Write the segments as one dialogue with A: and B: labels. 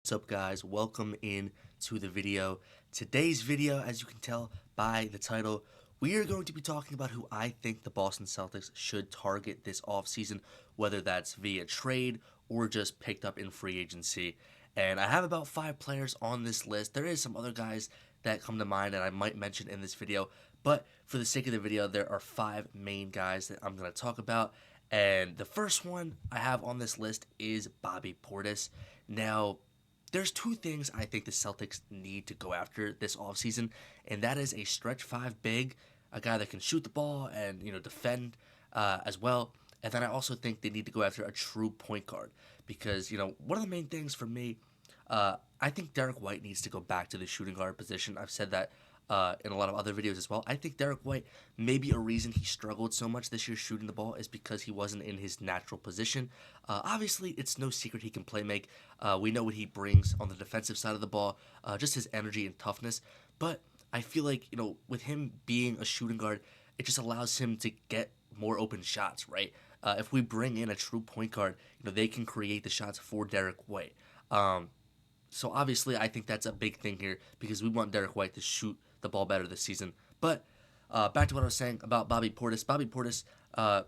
A: What's up, guys? Welcome in to the video. Today's video, as you can tell by the title, we are going to be talking about who I think the Boston Celtics should target this offseason, whether that's via trade or just picked up in free agency. And I have about 5 players on this list. There is some other guys that come to mind that I might mention in this video, but for the sake of the video, there are 5 main guys that I'm going to talk about. And the first one I have on this list is Bobby Portis. Now, there's 2 things I think the Celtics need to go after this offseason, and that is a stretch 5 big, a guy that can shoot the ball and defend as well. And then I also think they need to go after a true point guard because one of the main things for me, I think Derek White needs to go back to the shooting guard position. I've said that in a lot of other videos as well. I think Derek White, maybe a reason he struggled so much this year shooting the ball is because he wasn't in his natural position. Obviously, it's no secret he can play make. We know what he brings on the defensive side of the ball, just his energy and toughness. But I feel like, with him being a shooting guard, it just allows him to get more open shots, right? If we bring in a true point guard, they can create the shots for Derek White. So obviously, I think that's a big thing here because we want Derek White to shoot the ball better this season. But back to what I was saying about Bobby Portis. Bobby Portis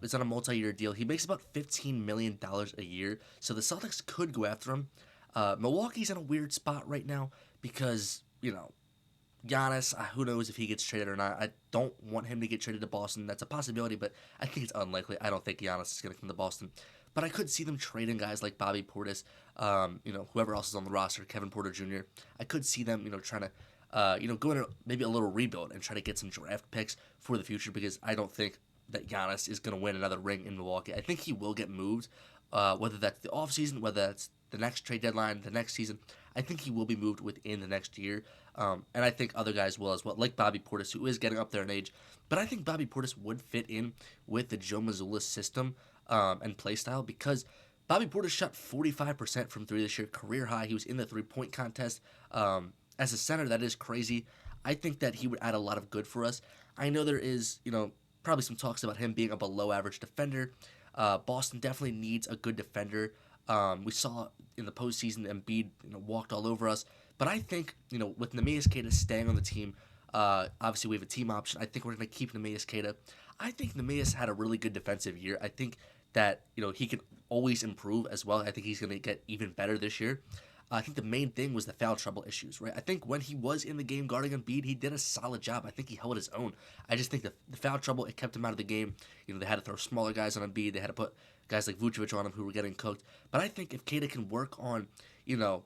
A: is on a multi-year deal. He makes about $15 million a year, so the Celtics could go after him. Milwaukee's in a weird spot right now because, Giannis, who knows if he gets traded or not. I don't want him to get traded to Boston. That's a possibility, but I think it's unlikely. I don't think Giannis is going to come to Boston. But I could see them trading guys like Bobby Portis, whoever else is on the roster, Kevin Porter Jr. I could see them, trying to go into maybe a little rebuild and try to get some draft picks for the future because I don't think that Giannis is going to win another ring in Milwaukee. I think he will get moved, whether that's the offseason, whether that's the next trade deadline, the next season. I think he will be moved within the next year, and I think other guys will as well, like Bobby Portis, who is getting up there in age. But I think Bobby Portis would fit in with the Joe Mazzulla system and play style because Bobby Portis shot 45% from 3 this year, career high. He was in the three-point contest. As a center, that is crazy. I think that he would add a lot of good for us. I know there is, probably some talks about him being a below-average defender. Boston definitely needs a good defender. We saw in the postseason Embiid, walked all over us. But I think, with Neemias Queta staying on the team, obviously we have a team option. I think we're going to keep Neemias Queta. I think Neemias had a really good defensive year. I think that, he can always improve as well. I think he's going to get even better this year. I think the main thing was the foul trouble issues, right? I think when he was in the game guarding Embiid, he did a solid job. I think he held his own. I just think the foul trouble, it kept him out of the game. They had to throw smaller guys on Embiid. They had to put guys like Vucevic on him who were getting cooked. But I think if Queta can work on, a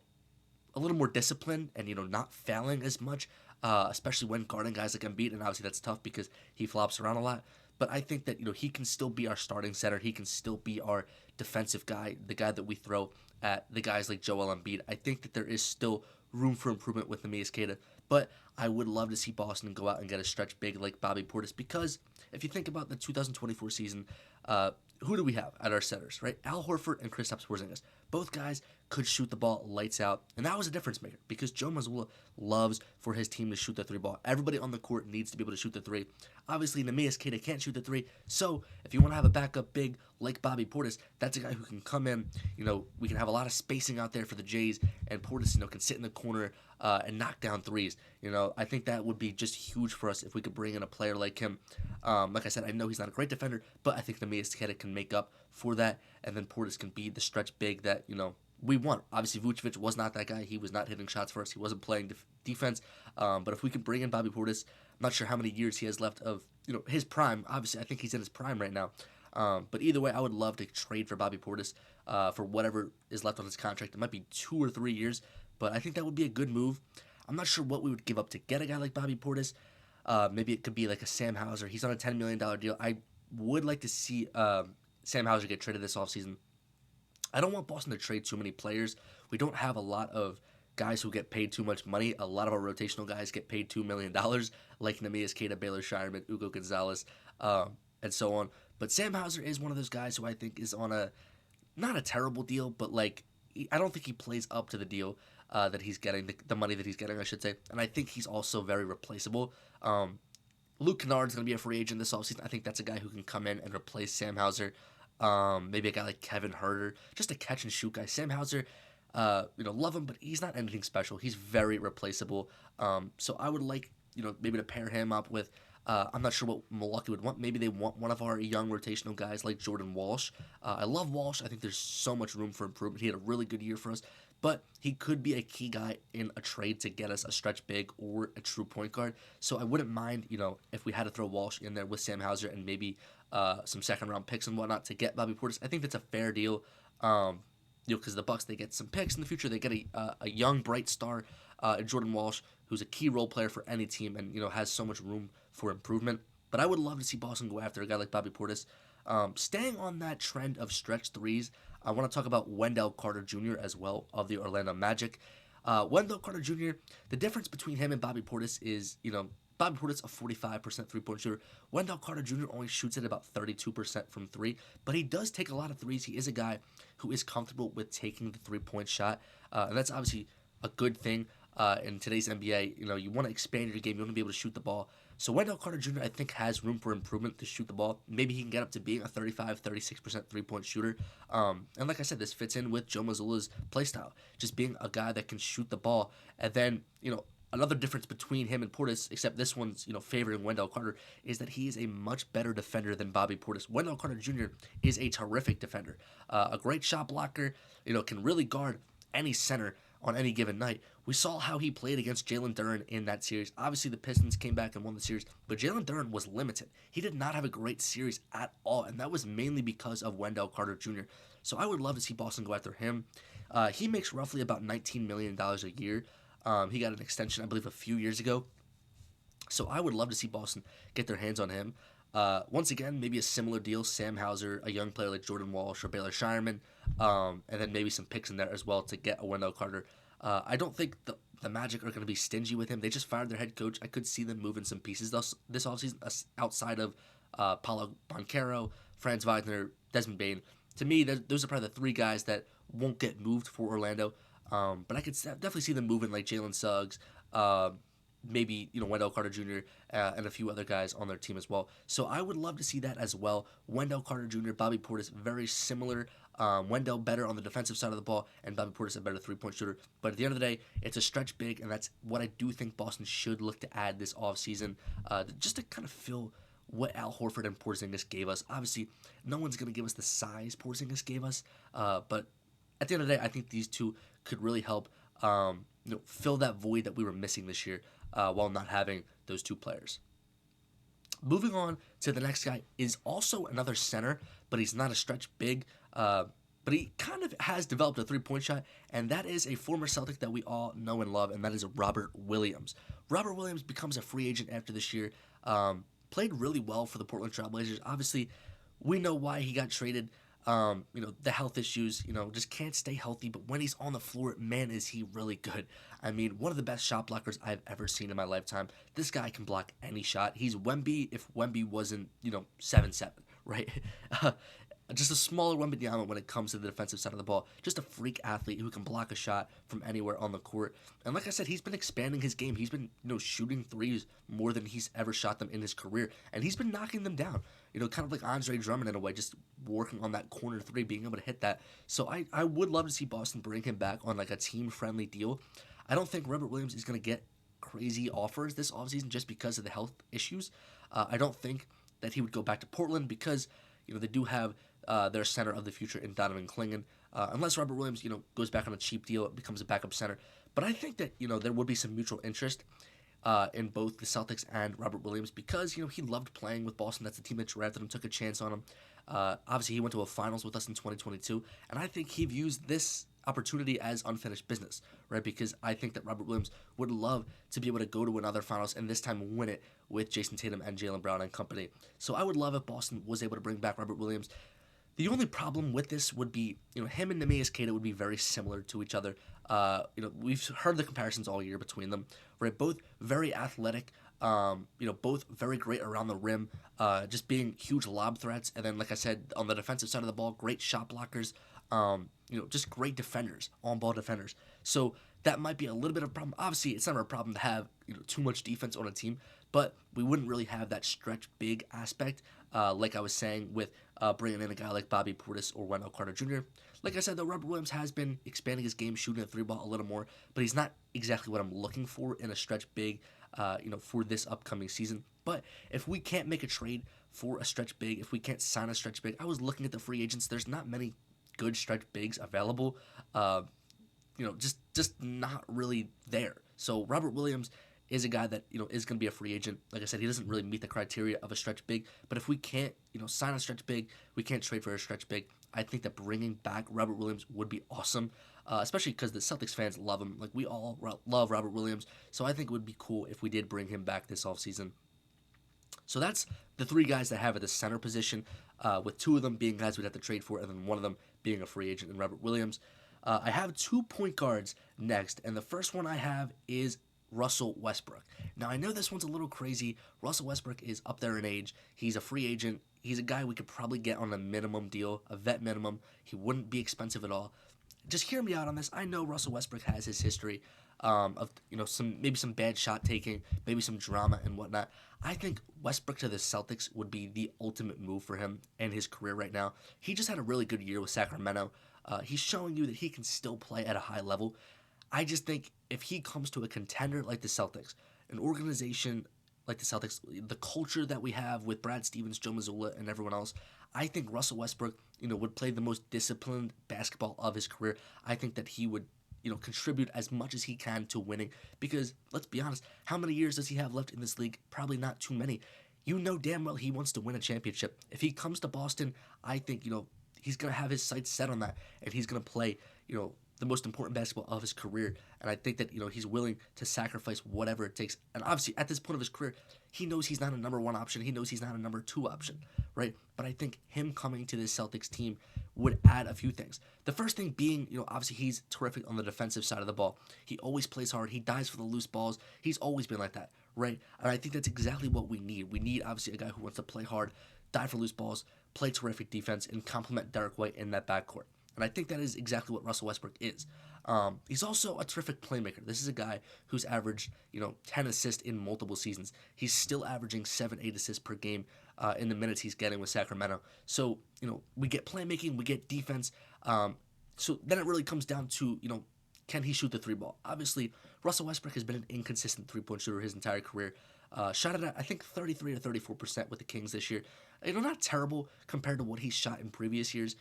A: little more discipline and, not fouling as much, especially when guarding guys like Embiid, and obviously that's tough because he flops around a lot. But I think that, he can still be our starting center. He can still be our defensive guy, the guy that we throw at the guys like Joel Embiid. I think that there is still room for improvement with Neemias Queta, but I would love to see Boston go out and get a stretch big like Bobby Portis because if you think about the 2024 season, who do we have at our centers, right? Al Horford and Kristaps Porzingis. Both guys could shoot the ball lights out, and that was a difference maker because Joe Mazzulla loves for his team to shoot the 3 ball. Everybody on the court needs to be able to shoot the 3. Obviously, Neemias Queta can't shoot the 3, so if you want to have a backup big like Bobby Portis, that's a guy who can come in. We can have a lot of spacing out there for the Jays, and Portis, can sit in the corner and knock down threes. I think that would be just huge for us if we could bring in a player like him. Like I said, I know he's not a great defender, but I think Neemias Queta can make up for that, and then Portis can be the stretch big that, we want. Obviously, Vucevic was not that guy. He was not hitting shots for us. He wasn't playing defense. But if we can bring in Bobby Portis, I'm not sure how many years he has left of, his prime. Obviously, I think he's in his prime right now. But either way, I would love to trade for Bobby Portis for whatever is left on his contract. It might be 2 or 3 years, but I think that would be a good move. I'm not sure what we would give up to get a guy like Bobby Portis. Maybe it could be like a Sam Hauser. He's on a $10 million deal. I would like to see Sam Hauser get traded this offseason. I don't want Boston to trade too many players. We don't have a lot of guys who get paid too much money. A lot of our rotational guys get paid $2 million, like Neemias Queta, Baylor Shireman, Ugo Gonzalez, and so on. But Sam Hauser is one of those guys who I think is on not a terrible deal, but I don't think he plays up to the deal that he's getting, the money that he's getting, I should say. And I think he's also very replaceable. Luke Kennard's going to be a free agent this offseason. I think that's a guy who can come in and replace Sam Hauser. Maybe a guy like Kevin Herter, just a catch and shoot guy. Sam Hauser, love him, but he's not anything special. He's very replaceable. So I would like, maybe to pair him up with. I'm not sure what Milwaukee would want. Maybe they want one of our young rotational guys like Jordan Walsh. I love Walsh. I think there's so much room for improvement. He had a really good year for us, but he could be a key guy in a trade to get us a stretch big or a true point guard. So I wouldn't mind, if we had to throw Walsh in there with Sam Hauser and maybe some second round picks and whatnot to get Bobby Portis. I think that's a fair deal. Because the Bucks, they get some picks in the future. They get a young bright star in Jordan Walsh, who's a key role player for any team and has so much room for improvement. But I would love to see Boston go after a guy like Bobby Portis. Staying on that trend of stretch threes, I want to talk about Wendell Carter Jr. as well of the Orlando Magic. Wendell Carter Jr., the difference between him and Bobby Portis is, Bobby Portis, a 45% three-point shooter. Wendell Carter Jr. only shoots at about 32% from three, but he does take a lot of threes. He is a guy who is comfortable with taking the three-point shot, and that's obviously a good thing in today's NBA. You want to expand your game. You want to be able to shoot the ball. So Wendell Carter Jr., I think, has room for improvement to shoot the ball. Maybe he can get up to being a 36% three-point shooter. And like I said, this fits in with Joe Mazzulla's play style, just being a guy that can shoot the ball. And then, another difference between him and Portis, except this one's, favoring Wendell Carter, is that he is a much better defender than Bobby Portis. Wendell Carter Jr. is a terrific defender, a great shot blocker, can really guard any center on any given night. We saw how he played against Jalen Duren in that series. Obviously, the Pistons came back and won the series, but Jalen Duren was limited. He did not have a great series at all, and that was mainly because of Wendell Carter Jr. So I would love to see Boston go after him. He makes roughly about $19 million a year. He got an extension, I believe, a few years ago. So I would love to see Boston get their hands on him. Once again, maybe a similar deal. Sam Hauser, a young player like Jordan Walsh or Baylor Shireman, and then maybe some picks in there as well to get a Wendell Carter. I don't think the Magic are going to be stingy with him. They just fired their head coach. I could see them moving some pieces this offseason outside of Paulo Banchero, Franz Wagner, Desmond Bane. To me, those are probably the three guys that won't get moved for Orlando. But I could definitely see them moving like Jalen Suggs, maybe Wendell Carter Jr. And a few other guys on their team as well. So I would love to see that as well. Wendell Carter Jr., Bobby Portis, very similar. Wendell better on the defensive side of the ball, and Bobby Portis a better three-point shooter. But at the end of the day, it's a stretch big, and that's what I do think Boston should look to add this offseason, just to kind of fill what Al Horford and Porzingis gave us. Obviously, no one's going to give us the size Porzingis gave us, but at the end of the day, I think these two could really help fill that void that we were missing this year while not having those two players. Moving on to the next guy is also another center, but he's not a stretch big, but he kind of has developed a three-point shot, and that is a former Celtic that we all know and love, and that is Robert Williams. Robert Williams becomes a free agent after this year, played really well for the Portland Trail Blazers. Obviously, we know why he got traded. The health issues, just can't stay healthy. But when he's on the floor, man, is he really good. I mean, one of the best shot blockers I've ever seen in my lifetime. This guy can block any shot. He's Wemby if Wemby wasn't, 7'7", right? Just a smaller Wembanyama when it comes to the defensive side of the ball. Just a freak athlete who can block a shot from anywhere on the court. And like I said, he's been expanding his game. He's been, shooting threes more than he's ever shot them in his career. And he's been knocking them down. Kind of like Andre Drummond in a way, just working on that corner three, being able to hit that. So I would love to see Boston bring him back on like a team-friendly deal. I don't think Robert Williams is going to get crazy offers this offseason just because of the health issues. I don't think that he would go back to Portland because, they do have their center of the future in Donovan Clingan. Unless Robert Williams, goes back on a cheap deal, becomes a backup center. But I think that, there would be some mutual interest in both the Celtics and Robert Williams because, he loved playing with Boston. That's the team that drafted him, took a chance on him. Obviously, he went to a finals with us in 2022, and I think he views this opportunity as unfinished business, right? Because I think that Robert Williams would love to be able to go to another finals and this time win it with Jason Tatum and Jaylen Brown and company. So I would love if Boston was able to bring back Robert Williams. The only problem with this would be, him and Neemias Queta would be very similar to each other. We've heard the comparisons all year between them, right? Both very athletic, both very great around the rim, just being huge lob threats. And then, like I said, on the defensive side of the ball, great shot blockers, just great defenders, on-ball defenders. So that might be a little bit of a problem. Obviously, it's never a problem to have too much defense on a team, but we wouldn't really have that stretch big aspect, like I was saying with bringing in a guy like Bobby Portis or Wendell Carter Jr. Like I said, though, Robert Williams has been expanding his game, shooting the three ball a little more, but he's not exactly what I'm looking for in a stretch big, for this upcoming season. But if we can't make a trade for a stretch big, if we can't sign a stretch big, I was looking at the free agents. There's not many good stretch bigs available. Just not really there. So Robert Williams is a guy that is going to be a free agent. Like I said, he doesn't really meet the criteria of a stretch big. But if we can't sign a stretch big, we can't trade for a stretch big. I think that bringing back Robert Williams would be awesome, especially because the Celtics fans love him. Like we all love Robert Williams. So I think it would be cool if we did bring him back this offseason. So that's the three guys that have at the center position, with two of them being guys we'd have to trade for, and then one of them being a free agent in Robert Williams. I have 2 point guards next, and the first one I have is Russell Westbrook. Now, I know this one's a little crazy. Russell Westbrook is up there in age. He's a free agent. He's a guy we could probably get on a minimum deal, a vet minimum. He wouldn't be expensive at all. Just hear me out on this. I know Russell Westbrook has his history of some bad shot taking, maybe some drama and whatnot. I think Westbrook to the Celtics would be the ultimate move for him and his career right now. He just had a really good year with Sacramento. He's showing you that he can still play at a high level. I just think if he comes to a contender like the Celtics, an organization like the Celtics, the culture that we have with Brad Stevens, Joe Mazzulla, and everyone else, I think Russell Westbrook, would play the most disciplined basketball of his career. I think that he would, contribute as much as he can to winning. Because let's be honest, how many years does he have left in this league? Probably not too many. You know damn well he wants to win a championship. If he comes to Boston, I think he's gonna have his sights set on that, and he's gonna play, the most important basketball of his career. And I think that, he's willing to sacrifice whatever it takes. And obviously, at this point of his career, he knows he's not a number 1 option. He knows he's not a number 2 option, right? But I think him coming to this Celtics team would add a few things. The first thing being, obviously he's terrific on the defensive side of the ball. He always plays hard. He dies for the loose balls. He's always been like that, right? And I think that's exactly what we need. We need, obviously, a guy who wants to play hard, die for loose balls, play terrific defense, and complement Derek White in that backcourt. And I think that is exactly what Russell Westbrook is. He's also a terrific playmaker. This is a guy who's averaged, 10 assists in multiple seasons. He's still averaging 7-8 assists per game in the minutes he's getting with Sacramento. So, we get playmaking, we get defense. So then it really comes down to, can he shoot the 3 ball? Obviously, Russell Westbrook has been an inconsistent 3-point shooter his entire career. Shot it at, I think, 33 to 34% with the Kings this year. Not terrible compared to what he's shot in previous years.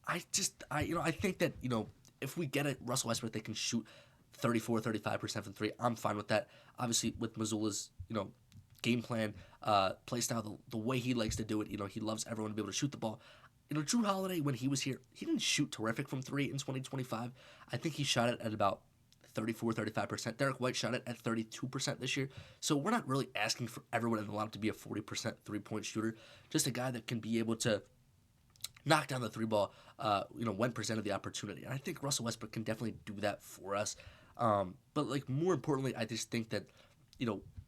A: I think that, if we get it, Russell Westbrook, they can shoot 34, 35% from 3. I'm fine with that. Obviously, with Mazzulla's, game plan, play style, the way he likes to do it, he loves everyone to be able to shoot the ball. Jrue Holiday, when he was here, he didn't shoot terrific from 3 in 2025. I think he shot it at about 34, 35%. Derek White shot it at 32% this year. So we're not really asking for everyone in the lineup to be a 40% 3-point shooter. Just a guy that can be able to knock down the 3 ball, when presented the opportunity. And I think Russell Westbrook can definitely do that for us. But more importantly, I just think that,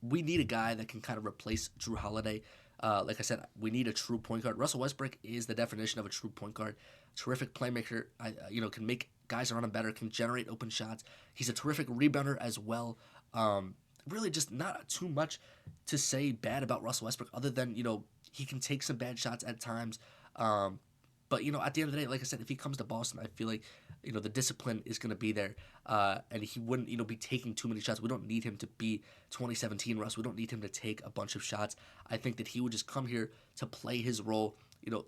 A: we need a guy that can kind of replace Jrue Holiday. Like I said, we need a true point guard. Russell Westbrook is the definition of a true point guard. Terrific playmaker, can make guys around him better, can generate open shots. He's a terrific rebounder as well. Really just not too much to say bad about Russell Westbrook other than, he can take some bad shots at times. But, at the end of the day, like I said, if he comes to Boston, I feel like, the discipline is going to be there. And he wouldn't, be taking too many shots. We don't need him to be 2017 Russ. We don't need him to take a bunch of shots. I think that he would just come here to play his role,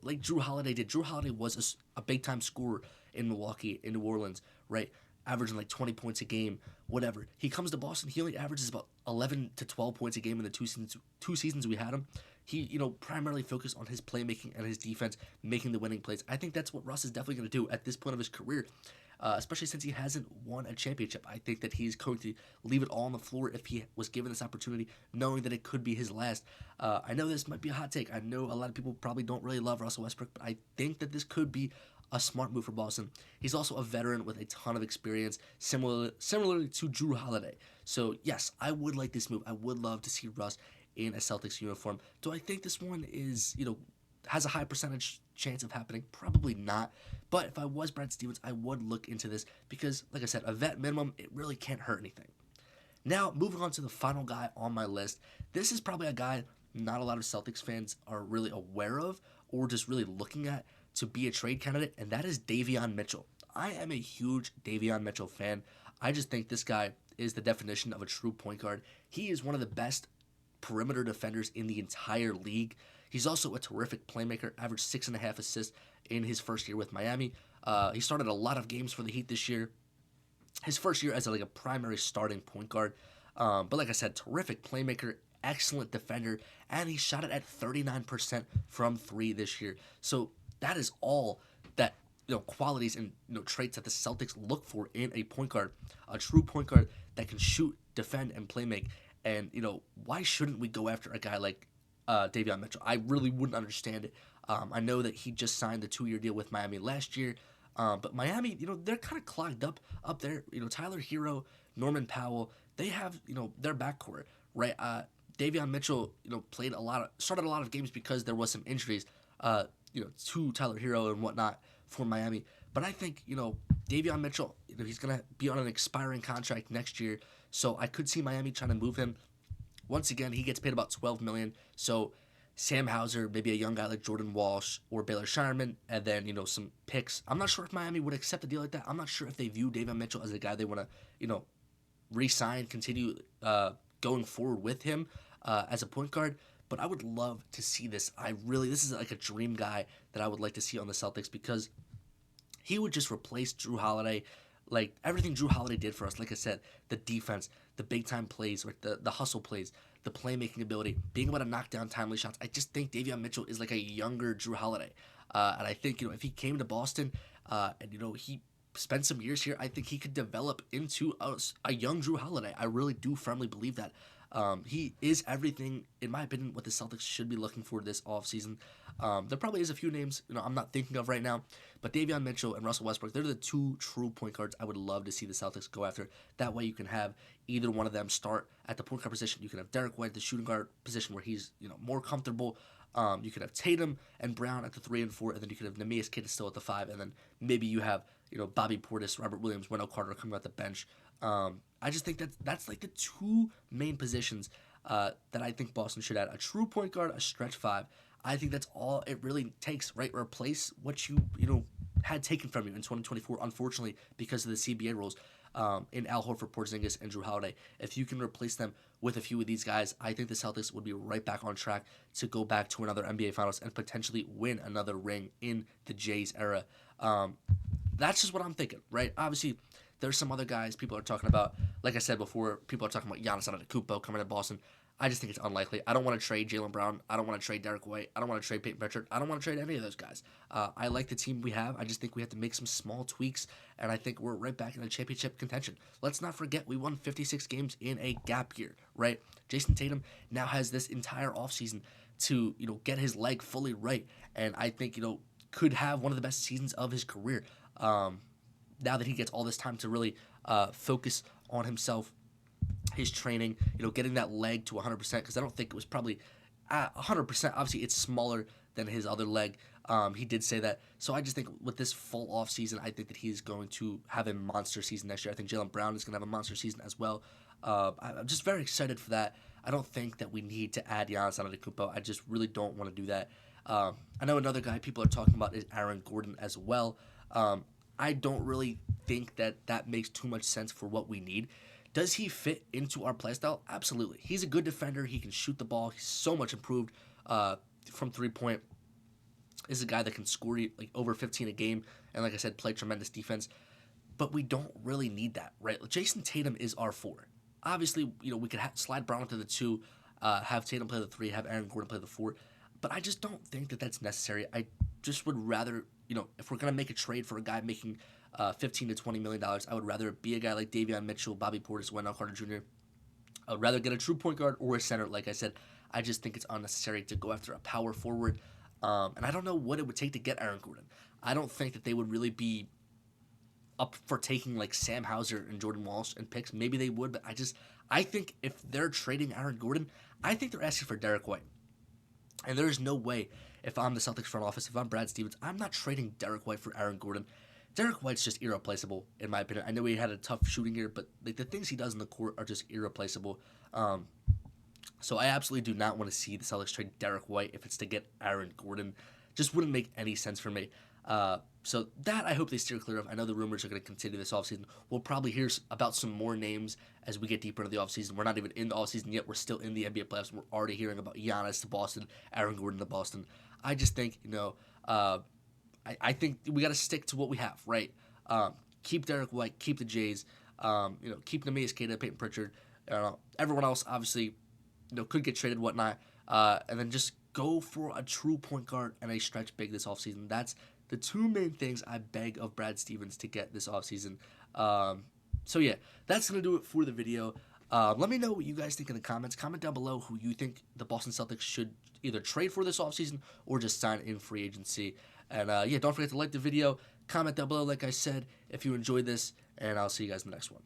A: like Jrue Holiday did. Jrue Holiday was a big-time scorer in Milwaukee, in New Orleans, right? Averaging like 20 points a game, whatever. He comes to Boston, he only averages about 11 to 12 points a game in the two seasons we had him. He, primarily focused on his playmaking and his defense, making the winning plays. I think that's what Russ is definitely going to do at this point of his career, especially since he hasn't won a championship. I think that he's going to leave it all on the floor if he was given this opportunity, knowing that it could be his last. I know this might be a hot take. I know a lot of people probably don't really love Russell Westbrook, but I think that this could be a smart move for Boston. He's also a veteran with a ton of experience, similarly to Jrue Holiday. So, yes, I would like this move. I would love to see Russ in a Celtics uniform. Do I think this one is, has a high percentage chance of happening? Probably not. But if I was Brad Stevens, I would look into this because, like I said, a vet minimum, it really can't hurt anything. Now, moving on to the final guy on my list. This is probably a guy not a lot of Celtics fans are really aware of or just really looking at to be a trade candidate, and that is Davon Mitchell. I am a huge Davon Mitchell fan. I just think this guy is the definition of a true point guard. He is one of the best perimeter defenders in the entire league. He's also a terrific playmaker, averaged 6.5 assists in his first year with Miami. He started a lot of games for the Heat this year. His first year as a primary starting point guard. But like I said, terrific playmaker, excellent defender, and he shot it at 39% from three this year. So that is all that qualities and traits that the Celtics look for in a point guard, a true point guard that can shoot, defend, and play make. And why shouldn't we go after a guy like Davon Mitchell? I really wouldn't understand it. I know that he just signed a 2-year deal with Miami last year, but Miami, they're kind of clogged up there. Tyler Hero, Norman Powell, they have their backcourt, right? Davon Mitchell, started a lot of games because there was some injuries, to Tyler Hero and whatnot for Miami. But I think Davon Mitchell, he's gonna be on an expiring contract next year, so I could see Miami trying to move him. Once again, he gets paid about $12 million. So Sam Hauser, maybe a young guy like Jordan Walsh or Baylor Shireman, and then some picks. I'm not sure if Miami would accept a deal like that. I'm not sure if they view Davon Mitchell as a guy they want to re-sign, continue going forward with him as a point guard. But I would love to see this. This is like a dream guy that I would like to see on the Celtics because he would just replace Drew Holiday, like everything Drew Holiday did for us. Like I said, the defense, the big time plays, or the hustle plays, the playmaking ability, being able to knock down timely shots. I just think Davon Mitchell is like a younger Drew Holiday, and I think if he came to Boston, and he spent some years here, I think he could develop into a young Drew Holiday. I really do firmly believe that. He is everything, in my opinion, what the Celtics should be looking for this offseason. There probably is a few names I'm not thinking of right now, but Davon Mitchell and Russell Westbrook, they're the two true point guards I would love to see the Celtics go after. That way you can have either one of them start at the point guard position. You can have Derek White at the shooting guard position where he's more comfortable. You could have Tatum and Brown at the 3 and 4, and then you could have Neemias Queta still at the 5, and then maybe you have Bobby Portis, Robert Williams, Wendell Carter coming out the bench. I just think that's like the two main positions that I think Boston should add: a true point guard, a stretch 5. I think that's all it really takes, right? Replace what you had taken from you in 2024, unfortunately, because of the CBA rules. In Al Horford, Porzingis, and Drew Holiday. If you can replace them with a few of these guys, I think the Celtics would be right back on track to go back to another NBA Finals and potentially win another ring in the Jays era. That's just what I'm thinking, right? Obviously, there's some other guys people are talking about. Like I said before, people are talking about Giannis Antetokounmpo coming to Boston. I just think it's unlikely. I don't want to trade Jaylen Brown. I don't want to trade Derek White. I don't want to trade Peyton Pritchard. I don't want to trade any of those guys. I like the team we have. I just think we have to make some small tweaks, and I think we're right back in the championship contention. Let's not forget we won 56 games in a gap year, right? Jason Tatum now has this entire offseason to get his leg fully right, and I think could have one of the best seasons of his career. Now that he gets all this time to really focus on himself, his training, getting that leg to 100%, because I don't think it was probably 100%. Obviously, it's smaller than his other leg. He did say that. So I just think with this full off season, I think that he's going to have a monster season next year. I think Jaylen Brown is going to have a monster season as well. I'm just very excited for that. I don't think that we need to add Giannis Antetokounmpo. I just really don't want to do that. I know another guy people are talking about is Aaron Gordon as well. I don't really think that makes too much sense for what we need. Does he fit into our playstyle? Absolutely. He's a good defender. He can shoot the ball. He's so much improved from three-point. Is a guy that can score like over 15 a game, and like I said, play tremendous defense. But we don't really need that, right? Jason Tatum is our 4. Obviously, we could slide Brown to the 2, have Tatum play the 3, have Aaron Gordon play the 4. But I just don't think that that's necessary. I just would rather, if we're gonna make a trade for a guy making $15 to $20 million, I would rather be a guy like Davon Mitchell, Bobby Portis, Wendell Carter Jr. I would rather get a true point guard or a center. Like I said, I just think it's unnecessary to go after a power forward. And I don't know what it would take to get Aaron Gordon. I don't think that they would really be up for taking like Sam Hauser and Jordan Walsh and picks. Maybe they would, but I think if they're trading Aaron Gordon, I think they're asking for Derek White. And there's no way if I'm the Celtics front office, if I'm Brad Stevens, I'm not trading Derek White for Aaron Gordon. Derek White's just irreplaceable, in my opinion. I know he had a tough shooting year, but like the things he does in the court are just irreplaceable. So I absolutely do not want to see the Celtics trade Derek White if it's to get Aaron Gordon. Just wouldn't make any sense for me. So that I hope they steer clear of. I know the rumors are going to continue this offseason. We'll probably hear about some more names as we get deeper into the offseason. We're not even in the offseason yet. We're still in the NBA playoffs. We're already hearing about Giannis to Boston, Aaron Gordon to Boston. I just think, I think we got to stick to what we have, right? Keep Derek White, keep the Jays, keep Neemias Queta, Peyton Pritchard. Everyone else, obviously, could get traded, whatnot. And then just go for a true point guard and a stretch big this offseason. That's the two main things I beg of Brad Stevens to get this offseason. So, yeah, that's going to do it for the video. Let me know what you guys think in the comments. Comment down below who you think the Boston Celtics should either trade for this offseason or just sign in free agency. And, don't forget to like the video. Comment down below, like I said, if you enjoyed this. And I'll see you guys in the next one.